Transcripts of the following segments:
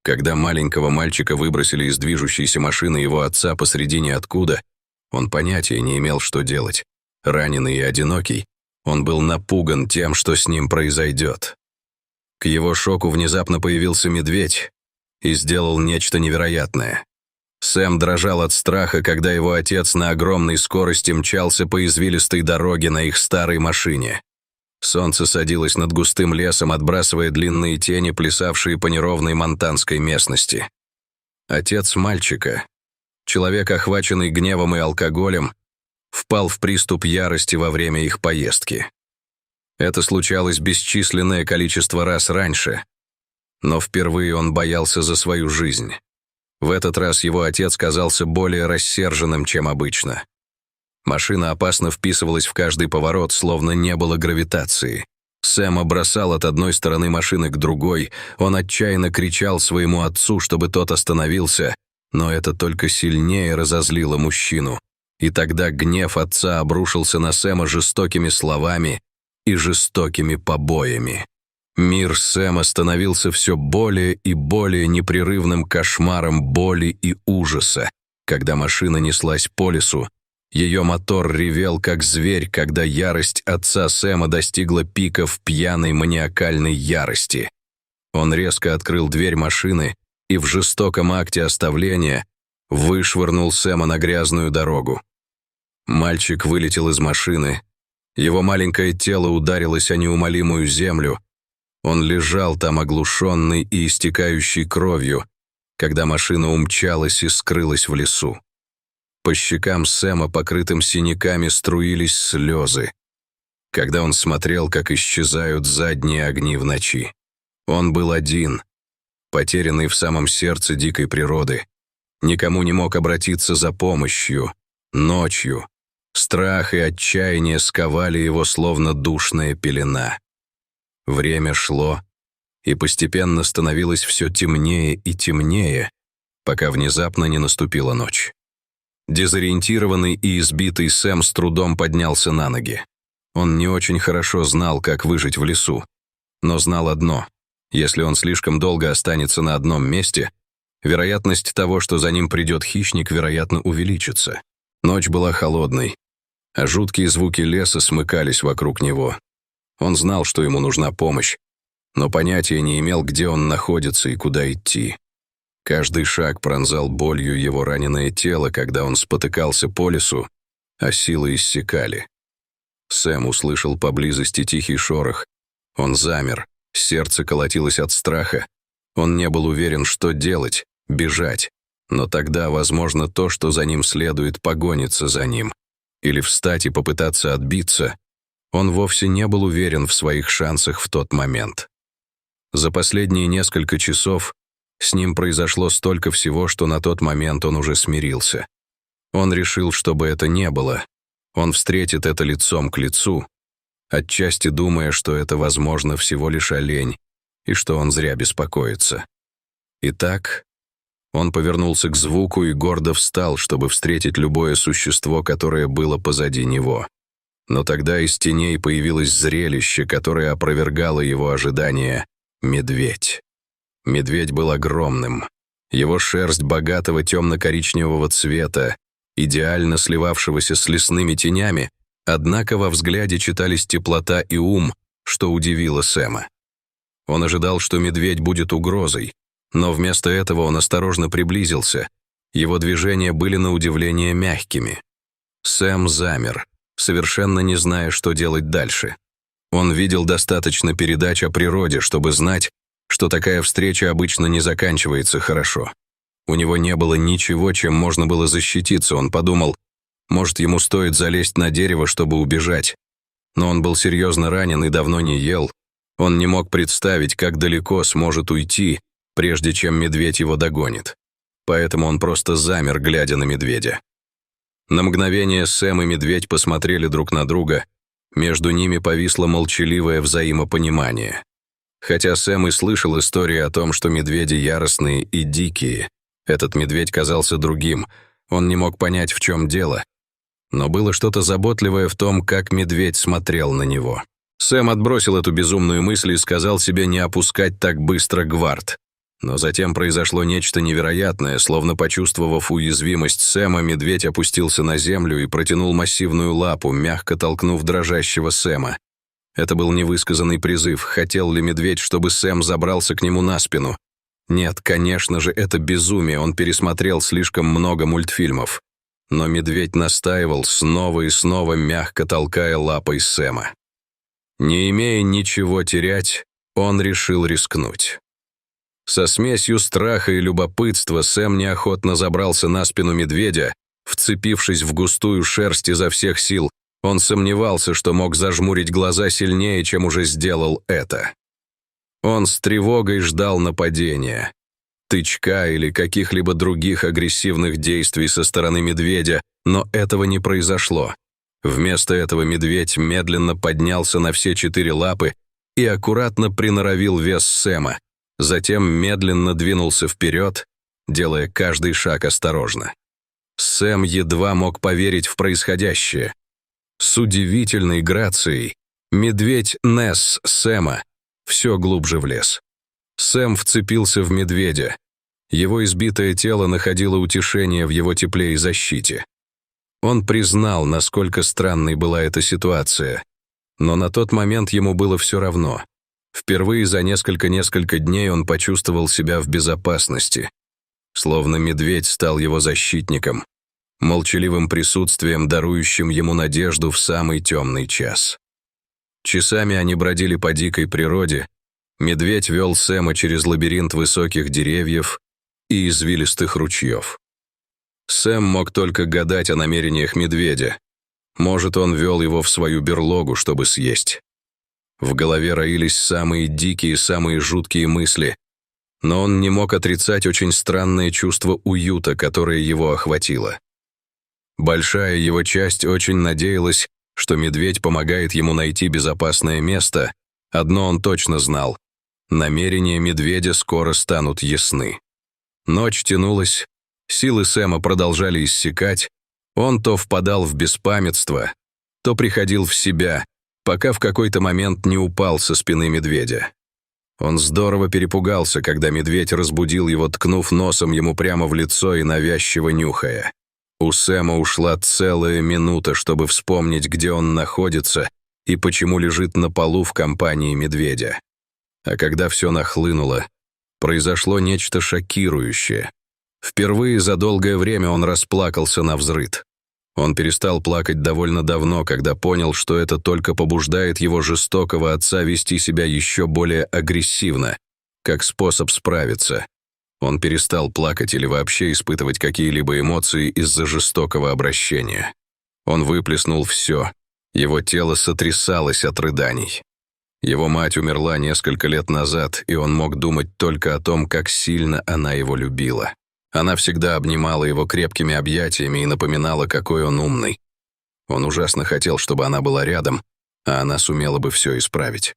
Когда маленького мальчика выбросили из движущейся машины его отца посреди ниоткуда, он понятия не имел, что делать. Раненый и одинокий, он был напуган тем, что с ним произойдет. К его шоку внезапно появился медведь и сделал нечто невероятное. Сэм дрожал от страха, когда его отец на огромной скорости мчался по извилистой дороге на их старой машине. Солнце садилось над густым лесом, отбрасывая длинные тени, плясавшие по неровной монтанской местности. Отец мальчика, человек, охваченный гневом и алкоголем, впал в приступ ярости во время их поездки. Это случалось бесчисленное количество раз раньше, но впервые он боялся за свою жизнь. В этот раз его отец казался более рассерженным, чем обычно. Машина опасно вписывалась в каждый поворот, словно не было гравитации. Сэма бросал от одной стороны машины к другой, он отчаянно кричал своему отцу, чтобы тот остановился, но это только сильнее разозлило мужчину. И тогда гнев отца обрушился на Сэма жестокими словами и жестокими побоями. Мир Сэма становился все более и более непрерывным кошмаром боли и ужаса. Когда машина неслась по лесу, ее мотор ревел, как зверь, когда ярость отца Сэма достигла пика в пьяной маниакальной ярости. Он резко открыл дверь машины и в жестоком акте оставления вышвырнул Сэма на грязную дорогу. Мальчик вылетел из машины. Его маленькое тело ударилось о неумолимую землю. Он лежал там оглушенный и истекающий кровью, когда машина умчалась и скрылась в лесу. По щекам Сэма, покрытым синяками, струились слезы, когда он смотрел, как исчезают задние огни в ночи. Он был один, потерянный в самом сердце дикой природы. Никому не мог обратиться за помощью. Ночью страх и отчаяние сковали его, словно душная пелена. Время шло, и постепенно становилось все темнее и темнее, пока внезапно не наступила ночь. Дезориентированный и избитый Сэм с трудом поднялся на ноги. Он не очень хорошо знал, как выжить в лесу, но знал одно: если он слишком долго останется на одном месте, вероятность того, что за ним придет хищник, вероятно, увеличится. Ночь была холодной, а жуткие звуки леса смыкались вокруг него. Он знал, что ему нужна помощь, но понятия не имел, где он находится и куда идти. Каждый шаг пронзал болью его раненое тело, когда он спотыкался по лесу, а силы иссякали. Сэм услышал поблизости тихий шорох. Он замер, сердце колотилось от страха. Он не был уверен, что делать, бежать, но тогда, возможно, то, что за ним следует, погонится за ним. Или встать и попытаться отбиться. Он вовсе не был уверен в своих шансах в тот момент. За последние несколько часов с ним произошло столько всего, что на тот момент он уже смирился. Он решил, что бы это ни было, он встретит это лицом к лицу, отчасти думая, что это, возможно, всего лишь олень, и что он зря беспокоится. Итак, он повернулся к звуку и гордо встал, чтобы встретить любое существо, которое было позади него. Но тогда из теней появилось зрелище, которое опровергало его ожидания — медведь. Медведь был огромным. Его шерсть богатого темно-коричневого цвета, идеально сливавшегося с лесными тенями, однако во взгляде читались теплота и ум, что удивило Сэма. Он ожидал, что медведь будет угрозой, но вместо этого он осторожно приблизился. Его движения были на удивление мягкими. Сэм замер, совершенно не зная, что делать дальше. Он видел достаточно передач о природе, чтобы знать, что такая встреча обычно не заканчивается хорошо. У него не было ничего, чем можно было защититься. Он подумал, может, ему стоит залезть на дерево, чтобы убежать. Но он был серьезно ранен и давно не ел. Он не мог представить, как далеко сможет уйти, прежде чем медведь его догонит. Поэтому он просто замер, глядя на медведя. На мгновение Сэм и медведь посмотрели друг на друга. Между ними повисло молчаливое взаимопонимание. Хотя Сэм и слышал истории о том, что медведи яростные и дикие, этот медведь казался другим. Он не мог понять, в чем дело. Но было что-то заботливое в том, как медведь смотрел на него. Сэм отбросил эту безумную мысль и сказал себе не опускать так быстро гвард. Но затем произошло нечто невероятное, словно почувствовав уязвимость Сэма, медведь опустился на землю и протянул массивную лапу, мягко толкнув дрожащего Сэма. Это был невысказанный призыв. Хотел ли медведь, чтобы Сэм забрался к нему на спину? Нет, конечно же, это безумие, он пересмотрел слишком много мультфильмов. Но медведь настаивал, снова и снова мягко толкая лапой Сэма. Не имея ничего терять, он решил рискнуть. Со смесью страха и любопытства Сэм неохотно забрался на спину медведя, вцепившись в густую шерсть изо всех сил. Он сомневался, что мог зажмурить глаза сильнее, чем уже сделал это. Он с тревогой ждал нападения, тычка или каких-либо других агрессивных действий со стороны медведя, но этого не произошло. Вместо этого медведь медленно поднялся на все 4 лапы и аккуратно приноровил вес Сэма, затем медленно двинулся вперед, делая каждый шаг осторожно. Сэм едва мог поверить в происходящее. С удивительной грацией медведь нес Сэма все глубже в лес. Сэм вцепился в медведя. Его избитое тело находило утешение в его тепле и защите. Он признал, насколько странной была эта ситуация, но на тот момент ему было все равно. Впервые за несколько дней он почувствовал себя в безопасности. Словно медведь стал его защитником, молчаливым присутствием, дарующим ему надежду в самый темный час. Часами они бродили по дикой природе. Медведь вел Сэма через лабиринт высоких деревьев и извилистых ручьев. Сэм мог только гадать о намерениях медведя. Может, он вел его в свою берлогу, чтобы съесть. В голове роились самые дикие, самые жуткие мысли, но он не мог отрицать очень странное чувство уюта, которое его охватило. Большая его часть очень надеялась, что медведь помогает ему найти безопасное место. Одно он точно знал — намерения медведя скоро станут ясны. Ночь тянулась, силы Сэма продолжали иссякать, он то впадал в беспамятство, то приходил в себя, пока в какой-то момент не упал со спины медведя. Он здорово перепугался, когда медведь разбудил его, ткнув носом ему прямо в лицо и навязчиво нюхая. У Сэма ушла целая минута, чтобы вспомнить, где он находится и почему лежит на полу в компании медведя. А когда все нахлынуло, произошло нечто шокирующее. Впервые за долгое время он расплакался навзрыд. Он перестал плакать довольно давно, когда понял, что это только побуждает его жестокого отца вести себя еще более агрессивно, как способ справиться. Он перестал плакать или вообще испытывать какие-либо эмоции из-за жестокого обращения. Он выплеснул все. Его тело сотрясалось от рыданий. Его мать умерла несколько лет назад, и он мог думать только о том, как сильно она его любила. Она всегда обнимала его крепкими объятиями и напоминала, какой он умный. Он ужасно хотел, чтобы она была рядом, а она сумела бы все исправить.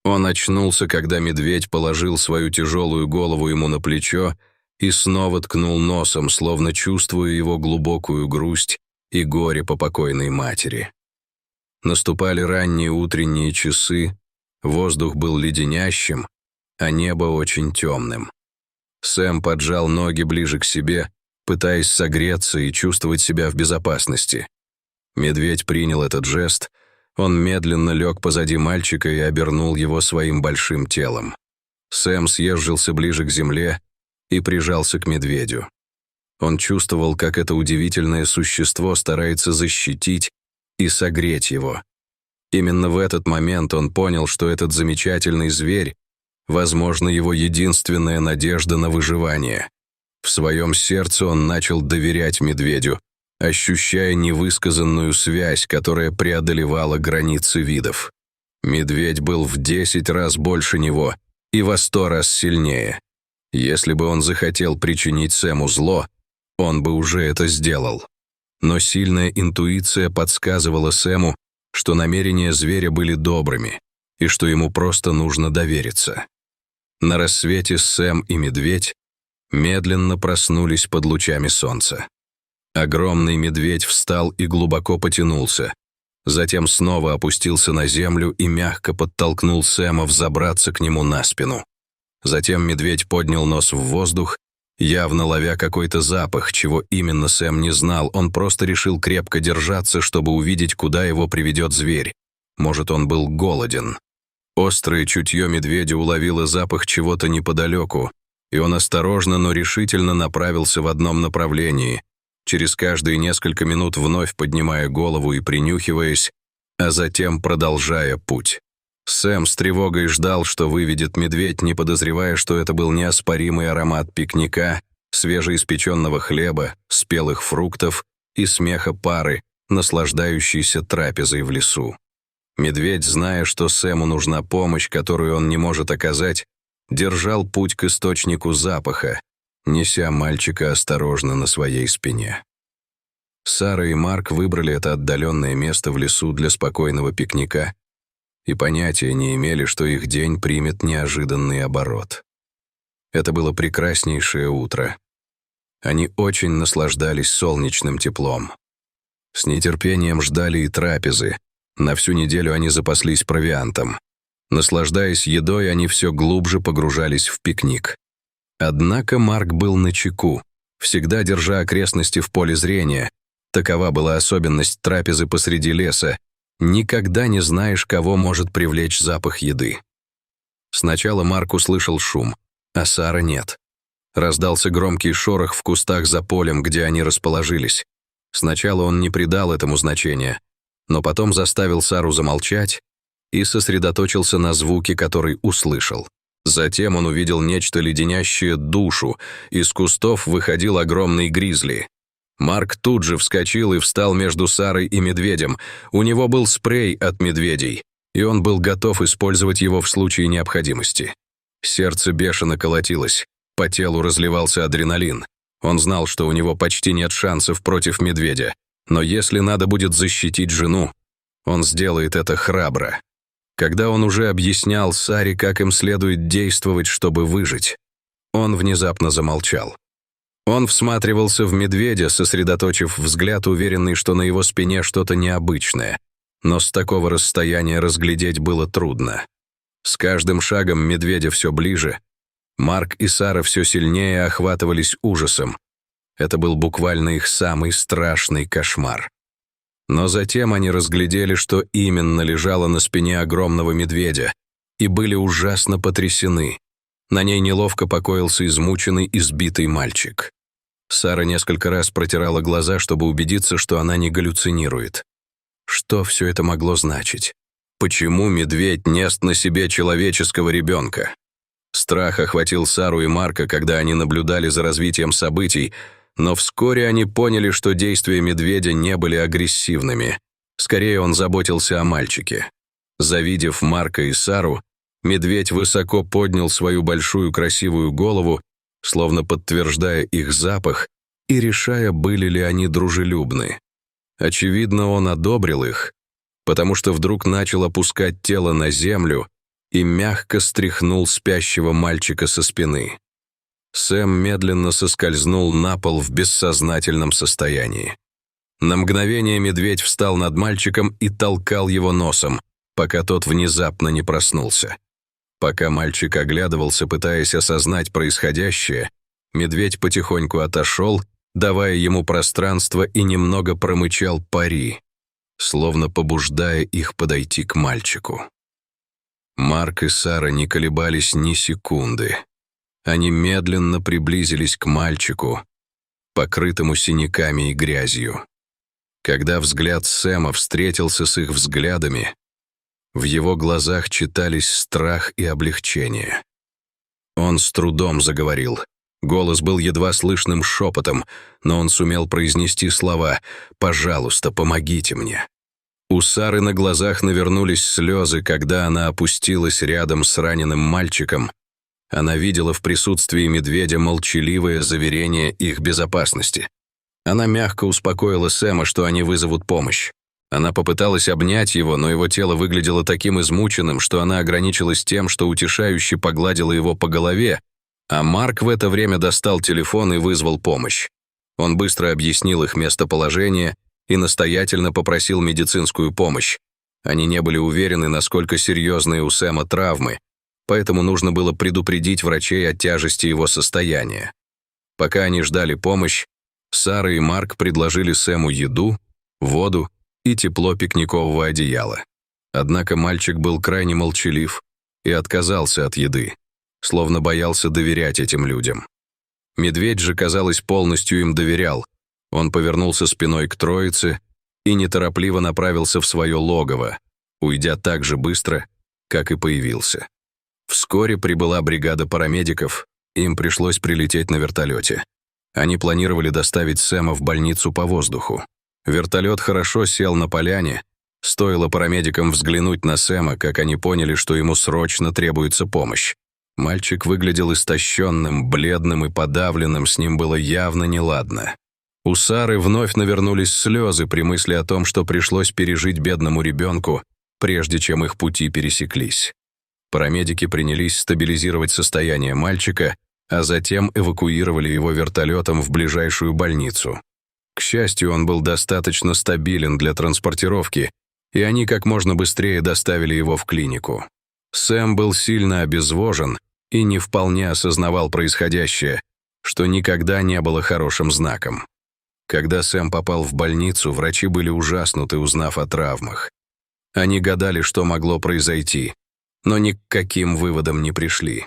Он очнулся, когда медведь положил свою тяжелую голову ему на плечо и снова ткнул носом, словно чувствуя его глубокую грусть и горе по покойной матери. Наступали ранние утренние часы, воздух был леденящим, а небо очень темным. Сэм поджал ноги ближе к себе, пытаясь согреться и чувствовать себя в безопасности. Медведь принял этот жест. Он медленно лег позади мальчика и обернул его своим большим телом. Сэм съезжился ближе к земле и прижался к медведю. Он чувствовал, как это удивительное существо старается защитить и согреть его. Именно в этот момент он понял, что этот замечательный зверь, возможно, его единственная надежда на выживание. В своем сердце он начал доверять медведю, ощущая невысказанную связь, которая преодолевала границы видов. Медведь был в 10 раз больше него и во 100 раз сильнее. Если бы он захотел причинить Сэму зло, он бы уже это сделал. Но сильная интуиция подсказывала Сэму, что намерения зверя были добрыми и что ему просто нужно довериться. На рассвете Сэм и медведь медленно проснулись под лучами солнца. Огромный медведь встал и глубоко потянулся. Затем снова опустился на землю и мягко подтолкнул Сэма взобраться к нему на спину. Затем медведь поднял нос в воздух, явно ловя какой-то запах, чего именно Сэм не знал. Он просто решил крепко держаться, чтобы увидеть, куда его приведет зверь. Может, он был голоден. Острое чутье медведя уловило запах чего-то неподалеку, и он осторожно, но решительно направился в одном направлении, через каждые несколько минут вновь поднимая голову и принюхиваясь, а затем продолжая путь. Сэм с тревогой ждал, что выведет медведь, не подозревая, что это был неоспоримый аромат пикника, свежеиспеченного хлеба, спелых фруктов и смеха пары, наслаждающейся трапезой в лесу. Медведь, зная, что Сэму нужна помощь, которую он не может оказать, держал путь к источнику запаха, неся мальчика осторожно на своей спине. Сара и Марк выбрали это отдаленное место в лесу для спокойного пикника и понятия не имели, что их день примет неожиданный оборот. Это было прекраснейшее утро. Они очень наслаждались солнечным теплом. С нетерпением ждали и трапезы. На всю неделю они запаслись провиантом. Наслаждаясь едой, они все глубже погружались в пикник. Однако Марк был начеку, всегда держа окрестности в поле зрения. Такова была особенность трапезы посреди леса. Никогда не знаешь, кого может привлечь запах еды. Сначала Марк услышал шум, а Сара нет. Раздался громкий шорох в кустах за полем, где они расположились. Сначала он не придал этому значения, но потом заставил Сару замолчать и сосредоточился на звуке, который услышал. Затем он увидел нечто леденящее душу. Из кустов выходил огромный гризли. Марк тут же вскочил и встал между Сарой и медведем. У него был спрей от медведей, и он был готов использовать его в случае необходимости. Сердце бешено колотилось, по телу разливался адреналин. Он знал, что у него почти нет шансов против медведя, но если надо будет защитить жену, он сделает это храбро. Когда он уже объяснял Саре, как им следует действовать, чтобы выжить, он внезапно замолчал. Он всматривался в медведя, сосредоточив взгляд, уверенный, что на его спине что-то необычное, но с такого расстояния разглядеть было трудно. С каждым шагом медведя все ближе. Марк и Сара все сильнее охватывались ужасом. Это был буквально их самый страшный кошмар. Но затем они разглядели, что именно лежало на спине огромного медведя, и были ужасно потрясены. На ней неловко покоился измученный, избитый мальчик. Сара несколько раз протирала глаза, чтобы убедиться, что она не галлюцинирует. Что все это могло значить? Почему медведь нест на себе человеческого ребенка? Страх охватил Сару и Марка, когда они наблюдали за развитием событий, но вскоре они поняли, что действия медведя не были агрессивными. Скорее, он заботился о мальчике. Завидев Марка и Сару, медведь высоко поднял свою большую красивую голову, словно подтверждая их запах и решая, были ли они дружелюбны. Очевидно, он одобрил их, потому что вдруг начал опускать тело на землю и мягко стряхнул спящего мальчика со спины. Сэм медленно соскользнул на пол в бессознательном состоянии. На мгновение медведь встал над мальчиком и толкал его носом, пока тот внезапно не проснулся. Пока мальчик оглядывался, пытаясь осознать происходящее, медведь потихоньку отошел, давая ему пространство, и немного промычал «пари», словно побуждая их подойти к мальчику. Марк и Сара не колебались ни секунды. Они медленно приблизились к мальчику, покрытому синяками и грязью. Когда взгляд Сэма встретился с их взглядами, в его глазах читались страх и облегчение. Он с трудом заговорил. Голос был едва слышным шепотом, но он сумел произнести слова «Пожалуйста, помогите мне». У Сары на глазах навернулись слезы, когда она опустилась рядом с раненым мальчиком. Она видела в присутствии медведя молчаливое заверение их безопасности. Она мягко успокоила Сэма, что они вызовут помощь. Она попыталась обнять его, но его тело выглядело таким измученным, что она ограничилась тем, что утешающе погладила его по голове, а Марк в это время достал телефон и вызвал помощь. Он быстро объяснил их местоположение и настоятельно попросил медицинскую помощь. Они не были уверены, насколько серьезные у Сэма травмы, поэтому нужно было предупредить врачей о тяжести его состояния. Пока они ждали помощь, Сара и Марк предложили Сэму еду, воду и тепло пикникового одеяла. Однако мальчик был крайне молчалив и отказался от еды, словно боялся доверять этим людям. Медведь же, казалось, полностью им доверял. Он повернулся спиной к троице и неторопливо направился в свое логово, уйдя так же быстро, как и появился. Вскоре прибыла бригада парамедиков, им пришлось прилететь на вертолете. Они планировали доставить Сэма в больницу по воздуху. Вертолет хорошо сел на поляне. Стоило парамедикам взглянуть на Сэма, как они поняли, что ему срочно требуется помощь. Мальчик выглядел истощенным, бледным и подавленным, с ним было явно неладно. У Сары вновь навернулись слезы при мысли о том, что пришлось пережить бедному ребенку, прежде чем их пути пересеклись. Парамедики принялись стабилизировать состояние мальчика, а затем эвакуировали его вертолетом в ближайшую больницу. К счастью, он был достаточно стабилен для транспортировки, и они как можно быстрее доставили его в клинику. Сэм был сильно обезвожен и не вполне осознавал происходящее, что никогда не было хорошим знаком. Когда Сэм попал в больницу, врачи были ужаснуты, узнав о травмах. Они гадали, что могло произойти, но ни к каким выводам не пришли.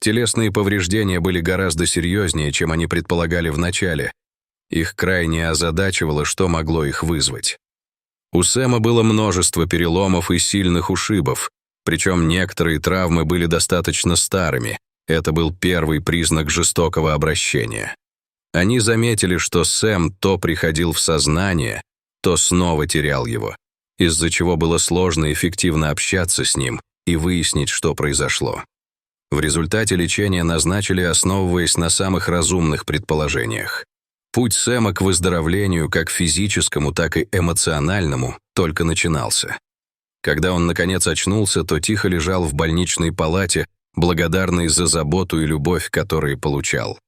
Телесные повреждения были гораздо серьезнее, чем они предполагали вначале. Их крайне озадачивало, что могло их вызвать. У Сэма было множество переломов и сильных ушибов, причем некоторые травмы были достаточно старыми. Это был первый признак жестокого обращения. Они заметили, что Сэм то приходил в сознание, то снова терял его, из-за чего было сложно эффективно общаться с ним и выяснить, что произошло. В результате лечения назначили, основываясь на самых разумных предположениях. Путь Сэма к выздоровлению, как физическому, так и эмоциональному, только начинался. Когда он, наконец, очнулся, то тихо лежал в больничной палате, благодарный за заботу и любовь, которые получал.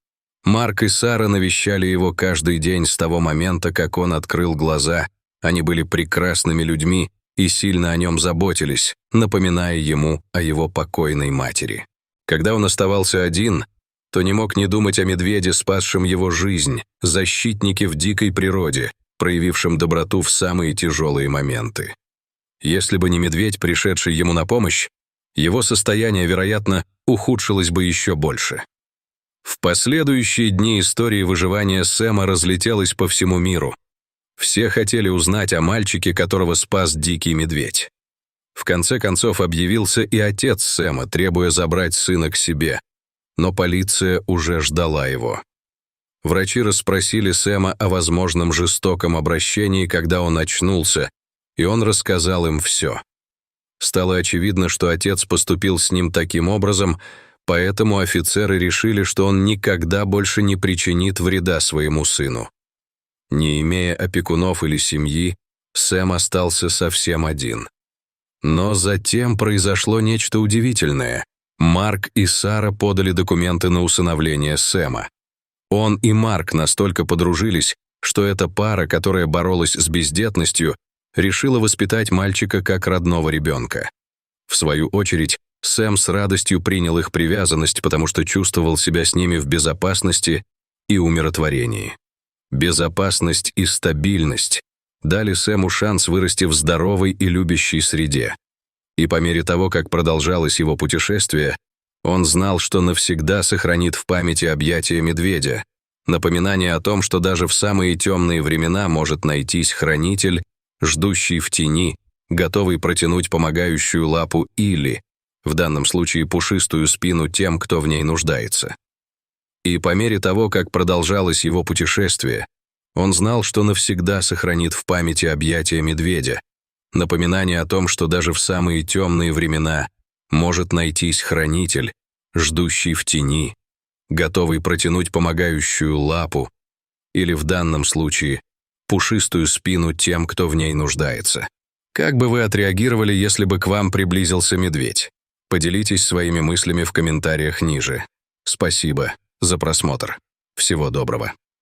Марк и Сара навещали его каждый день с того момента, как он открыл глаза. Они были прекрасными людьми и сильно о нем заботились, напоминая ему о его покойной матери. Когда он оставался один, то не мог не думать о медведе, спасшем его жизнь, защитнике в дикой природе, проявившем доброту в самые тяжелые моменты. Если бы не медведь, пришедший ему на помощь, его состояние, вероятно, ухудшилось бы еще больше. В последующие дни история выживания Сэма разлетелась по всему миру. Все хотели узнать о мальчике, которого спас дикий медведь. В конце концов объявился и отец Сэма, требуя забрать сына к себе. Но полиция уже ждала его. Врачи расспросили Сэма о возможном жестоком обращении, когда он очнулся, и он рассказал им все. Стало очевидно, что отец поступил с ним таким образом, поэтому офицеры решили, что он никогда больше не причинит вреда своему сыну. Не имея опекунов или семьи, Сэм остался совсем один. Но затем произошло нечто удивительное. Марк и Сара подали документы на усыновление Сэма. Он и Марк настолько подружились, что эта пара, которая боролась с бездетностью, решила воспитать мальчика как родного ребенка. В свою очередь, Сэм с радостью принял их привязанность, потому что чувствовал себя с ними в безопасности и умиротворении. Безопасность и стабильность дали Сэму шанс вырасти в здоровой и любящей среде. И по мере того, как продолжалось его путешествие, он знал, что навсегда сохранит в памяти объятия медведя, напоминание о том, что даже в самые темные времена может найтись хранитель, ждущий в тени, готовый протянуть помогающую лапу или, в данном случае, пушистую спину тем, кто в ней нуждается. И по мере того, как продолжалось его путешествие, он знал, что навсегда сохранит в памяти объятия медведя, напоминание о том, что даже в самые темные времена может найтись хранитель, ждущий в тени, готовый протянуть помогающую лапу или, в данном случае, пушистую спину тем, кто в ней нуждается. Как бы вы отреагировали, если бы к вам приблизился медведь? Поделитесь своими мыслями в комментариях ниже. Спасибо за просмотр. Всего доброго.